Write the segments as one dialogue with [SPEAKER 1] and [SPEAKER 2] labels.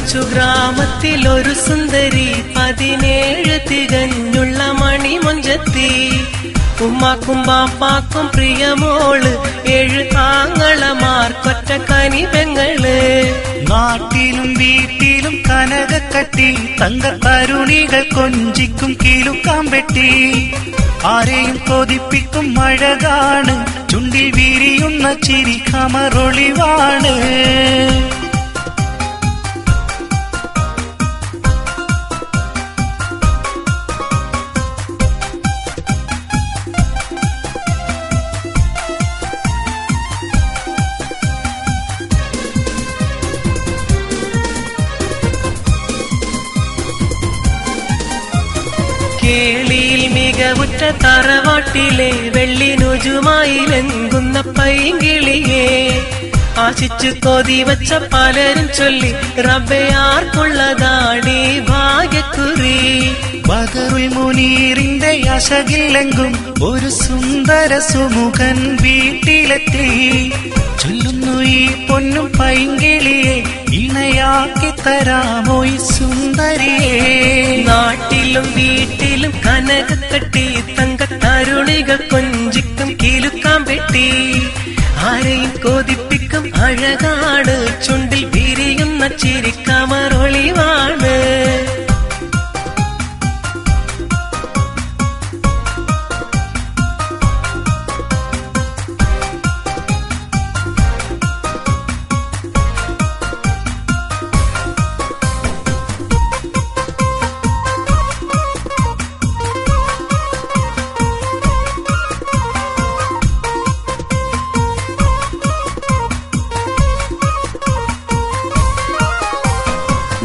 [SPEAKER 1] കൊച്ചു ഗ്രാമത്തിൽ ഒരു സുന്ദരി 17 തികഞ്ഞുള്ള മണിമൊഞ്ചത്തി. ഉമ്മാക്കും ബാപ്പാക്കും പ്രിയമോള് 7 ആങ്ങളമാർക്കൊറ്റ കനിപെങ്ങള്.
[SPEAKER 2] നാട്ടിലും വീട്ടിലും കനകക്കട്ടി തങ്കത്തരുണികൾ കൊഞ്ചിക്കും കിലുക്കാമ്പെട്ടി. ആരെയും കൊതിപ്പിക്കും മഴകാണ് ചുണ്ടിൽ വിരിയുന്ന ചിരി കമറൊളിവാണ്.
[SPEAKER 1] കേളിയിൽ മികവുറ്റ തറവാട്ടിലെ വെള്ളിനുജുമായി ലംഘുന്ന പൈങ്കിളിയെ ആശിച്ചു കൊതി വച്ച പലരും ചൊല്ലി റബ്ബയാർക്കുള്ളതാണീ ഭാഗ്യക്കുറി.
[SPEAKER 2] ബദറുൽ മുനീറിന്റെ അശകിലെങ്കും ഒരു സുന്ദര സുമുഖൻ വീട്ടിലെത്തി. ചൊല്ലുന്നു ഈ പൊന്നും പൈങ്കിളിയെ ഇണയാക്കി തരാമോ ഈ സുന്ദരിയെ.
[SPEAKER 1] നാട്ടിലും വീട്ടിലും കനകക്കട്ടി തങ്കത്തരുണികൾ കൊഞ്ചിക്കും കിലുക്കാമ്പെട്ടി. ആരെയും കൊതിപ്പിക്കും അഴകാണ് ചുണ്ടിൽ വിരിയുന്ന ചിരി കമറൊളിവാണ്.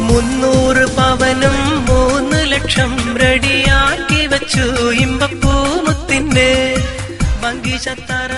[SPEAKER 1] മുന്നൂറ് പവനും 3 ലക്ഷം റെഡിയാക്കി വച്ചു ഇമ്പപ്പൂമുത്തിന്റെ ഭംഗി ചത്തറ